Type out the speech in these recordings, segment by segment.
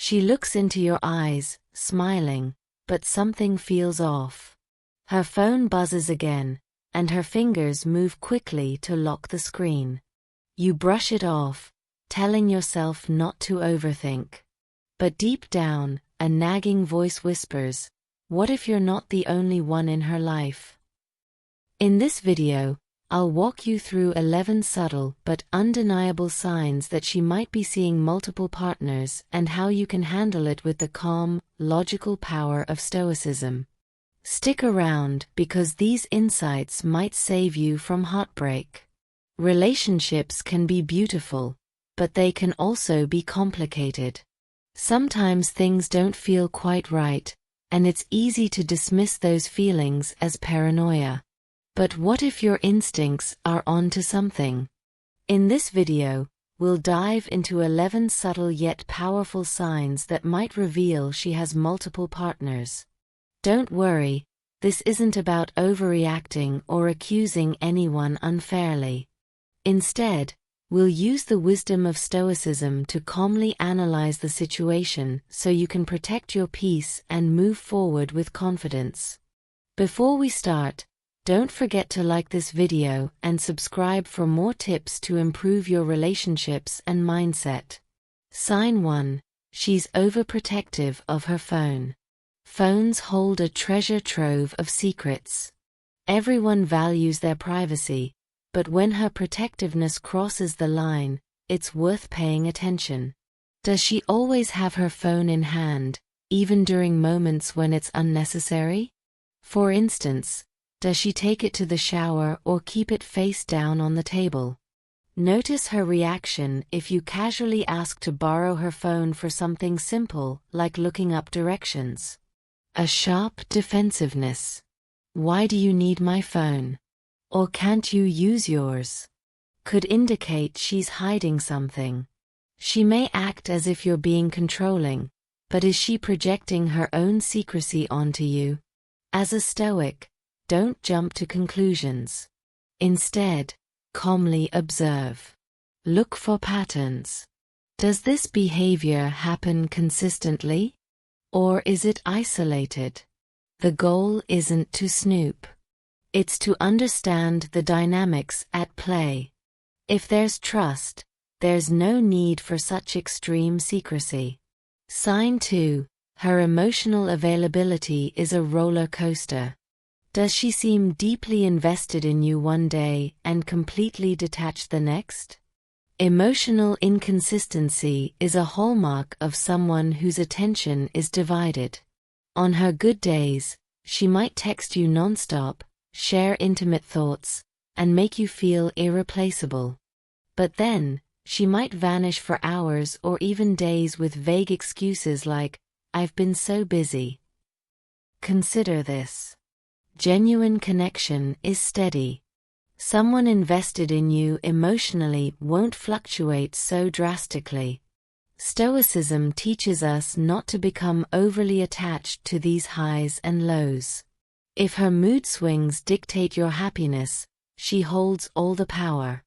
She looks into your eyes, smiling, but something feels off. Her phone buzzes again, and her fingers move quickly to lock the screen. You brush it off, telling yourself not to overthink. But deep down, a nagging voice whispers, "What if you're not the only one in her life?" In this video, I'll walk you through 11 subtle but undeniable signs that she might be seeing multiple partners and how you can handle it with the calm, logical power of Stoicism. Stick around because these insights might save you from heartbreak. Relationships can be beautiful, but they can also be complicated. Sometimes things don't feel quite right, and it's easy to dismiss those feelings as paranoia. But what if your instincts are onto something? In this video, we'll dive into 11 subtle yet powerful signs that might reveal she has multiple partners. Don't worry, this isn't about overreacting or accusing anyone unfairly. Instead, we'll use the wisdom of Stoicism to calmly analyze the situation so you can protect your peace and move forward with confidence. Before we start, don't forget to like this video and subscribe for more tips to improve your relationships and mindset. Sign 1. She's overprotective of her phone. Phones hold a treasure trove of secrets. Everyone values their privacy, but when her protectiveness crosses the line, it's worth paying attention. Does she always have her phone in hand, even during moments when it's unnecessary? For instance, does she take it to the shower or keep it face down on the table? Notice her reaction if you casually ask to borrow her phone for something simple like looking up directions. A sharp defensiveness. "Why do you need my phone? Or can't you use yours?" could indicate she's hiding something. She may act as if you're being controlling, but is she projecting her own secrecy onto you? As a Stoic, don't jump to conclusions. Instead, calmly observe. Look for patterns. Does this behavior happen consistently? Or is it isolated? The goal isn't to snoop. It's to understand the dynamics at play. If there's trust, there's no need for such extreme secrecy. Sign 2. Her emotional availability is a roller coaster. Does she seem deeply invested in you one day and completely detached the next? Emotional inconsistency is a hallmark of someone whose attention is divided. On her good days, she might text you nonstop, share intimate thoughts, and make you feel irreplaceable. But then, she might vanish for hours or even days with vague excuses like, "I've been so busy." Consider this. Genuine connection is steady. Someone invested in you emotionally won't fluctuate so drastically. Stoicism teaches us not to become overly attached to these highs and lows. If her mood swings dictate your happiness, she holds all the power.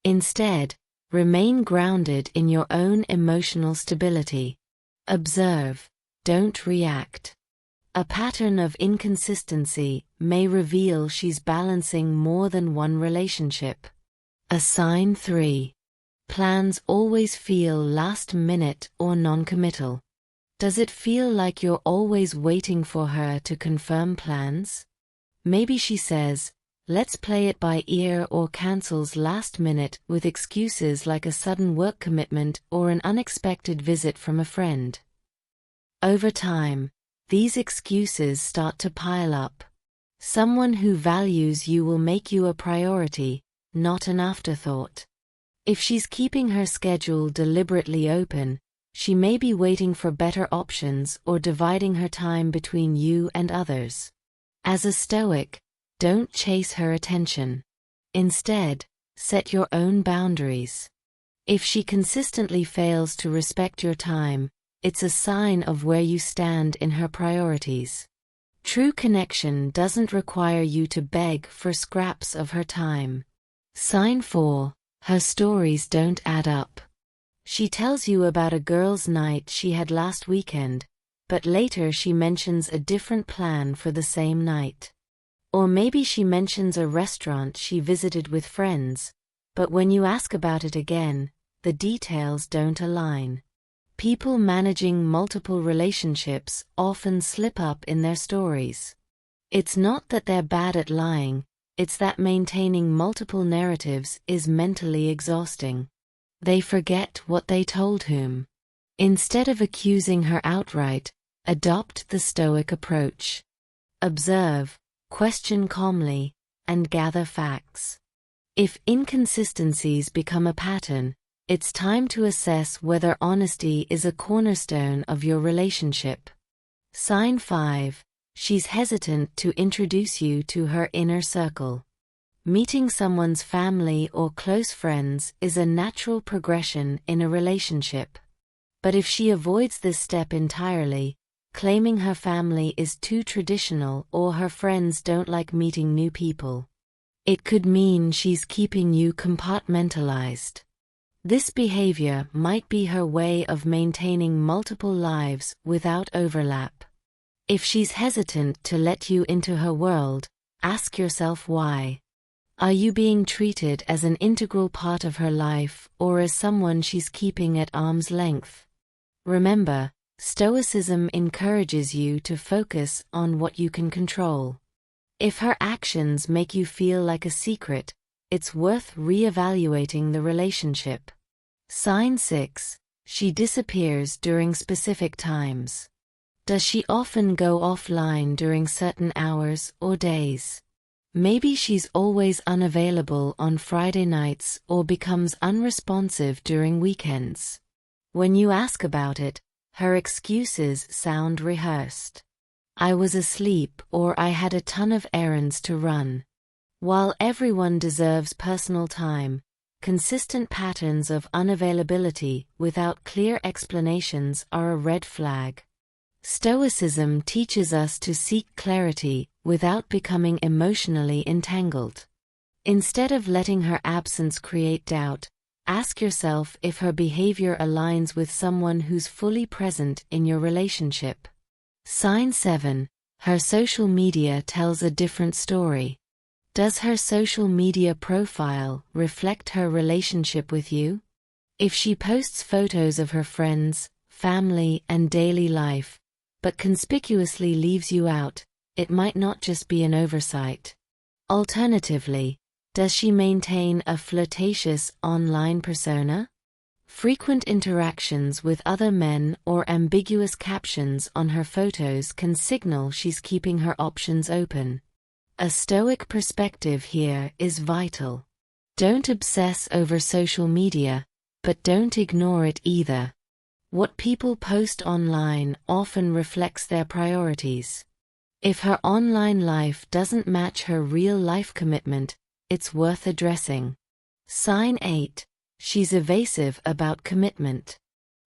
Instead, remain grounded in your own emotional stability. Observe, don't react. A pattern of inconsistency may reveal she's balancing more than one relationship. A sign 3. Plans always feel last minute or non-committal. Does it feel like you're always waiting for her to confirm plans? Maybe she says, "Let's play it by ear," or cancels last minute with excuses like a sudden work commitment or an unexpected visit from a friend. Over time, these excuses start to pile up. Someone who values you will make you a priority, not an afterthought. If she's keeping her schedule deliberately open, she may be waiting for better options or dividing her time between you and others. As a Stoic, don't chase her attention. Instead, set your own boundaries. If she consistently fails to respect your time, it's a sign of where you stand in her priorities. True connection doesn't require you to beg for scraps of her time. Sign 4. Her stories don't add up. She tells you about a girls' night she had last weekend, but later she mentions a different plan for the same night. Or maybe she mentions a restaurant she visited with friends, but when you ask about it again, the details don't align. People managing multiple relationships often slip up in their stories. It's not that they're bad at lying, it's that maintaining multiple narratives is mentally exhausting. They forget what they told whom. Instead of accusing her outright, adopt the Stoic approach. Observe, question calmly, and gather facts. If inconsistencies become a pattern, it's time to assess whether honesty is a cornerstone of your relationship. Sign 5. She's hesitant to introduce you to her inner circle. Meeting someone's family or close friends is a natural progression in a relationship. But if she avoids this step entirely, claiming her family is too traditional or her friends don't like meeting new people, it could mean she's keeping you compartmentalized. This behavior might be her way of maintaining multiple lives without overlap. If she's hesitant to let you into her world, ask yourself why. Are you being treated as an integral part of her life or as someone she's keeping at arm's length? Remember, Stoicism encourages you to focus on what you can control. If her actions make you feel like a secret, it's worth re-evaluating the relationship. Sign 6. She disappears during specific times. Does she often go offline during certain hours or days? Maybe she's always unavailable on Friday nights or becomes unresponsive during weekends. When you ask about it, her excuses sound rehearsed. I was asleep or I had a ton of errands to run. While everyone deserves personal time, consistent patterns of unavailability without clear explanations are a red flag. Stoicism teaches us to seek clarity without becoming emotionally entangled. Instead of letting her absence create doubt, ask yourself if her behavior aligns with someone who's fully present in your relationship. Sign 7. Her social media tells a different story. Does her social media profile reflect her relationship with you? If she posts photos of her friends, family, and daily life, but conspicuously leaves you out, it might not just be an oversight. Alternatively, does she maintain a flirtatious online persona? Frequent interactions with other men or ambiguous captions on her photos can signal she's keeping her options open. A Stoic perspective here is vital. Don't obsess over social media, but don't ignore it either. What people post online often reflects their priorities. If her online life doesn't match her real-life commitment, it's worth addressing. Sign 8. She's evasive about commitment.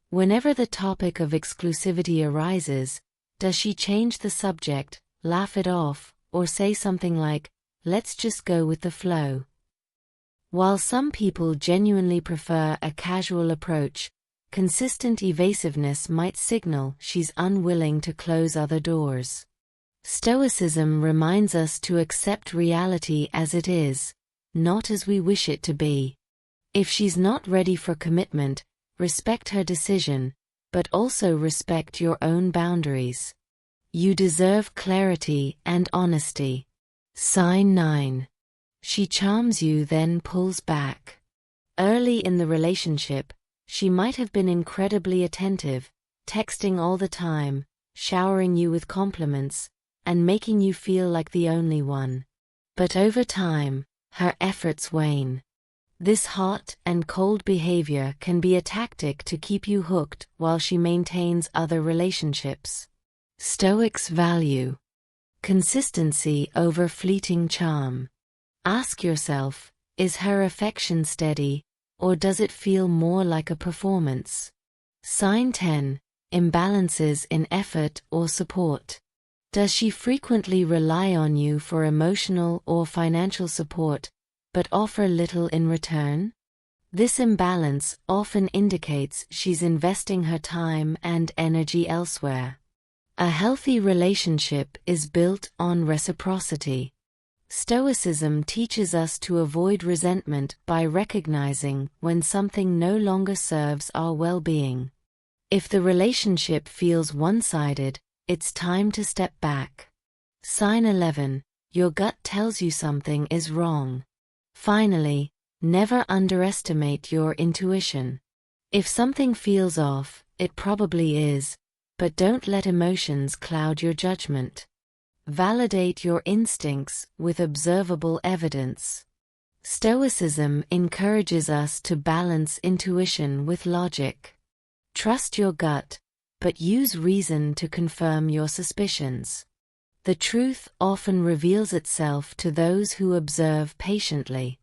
Whenever the topic of exclusivity arises, does she change the subject, laugh it off, or say something like, "Let's just go with the flow"? While some people genuinely prefer a casual approach, consistent evasiveness might signal she's unwilling to close other doors. Stoicism reminds us to accept reality as it is, not as we wish it to be. If she's not ready for commitment, respect her decision, but also respect your own boundaries. You deserve clarity and honesty. Sign 9. She charms you then pulls back. Early in the relationship, she might have been incredibly attentive, texting all the time, showering you with compliments, and making you feel like the only one. But over time, her efforts wane. This hot and cold behavior can be a tactic to keep you hooked while she maintains other relationships. Stoics value consistency over fleeting charm. Ask yourself, is her affection steady, or does it feel more like a performance? Sign 10. Imbalances in effort or support. Does she frequently rely on you for emotional or financial support, but offer little in return? This imbalance often indicates she's investing her time and energy elsewhere. A healthy relationship is built on reciprocity. Stoicism teaches us to avoid resentment by recognizing when something no longer serves our well-being. If the relationship feels one-sided, it's time to step back. Sign 11. Your gut tells you something is wrong. Finally, never underestimate your intuition. If something feels off, it probably is, but don't let emotions cloud your judgment. Validate your instincts with observable evidence. Stoicism encourages us to balance intuition with logic. Trust your gut, but use reason to confirm your suspicions. The truth often reveals itself to those who observe patiently.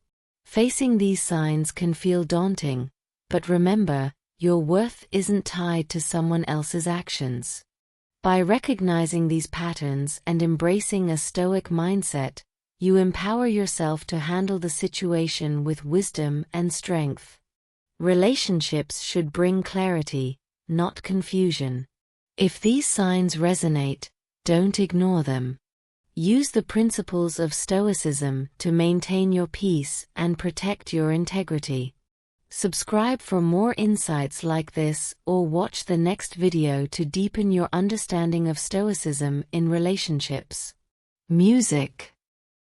Facing these signs can feel daunting, but remember, your worth isn't tied to someone else's actions. By recognizing these patterns and embracing a Stoic mindset, you empower yourself to handle the situation with wisdom and strength. Relationships should bring clarity, not confusion. If these signs resonate, don't ignore them. Use the principles of Stoicism to maintain your peace and protect your integrity. Subscribe for more insights like this, or watch the next video to deepen your understanding of Stoicism in relationships. Music.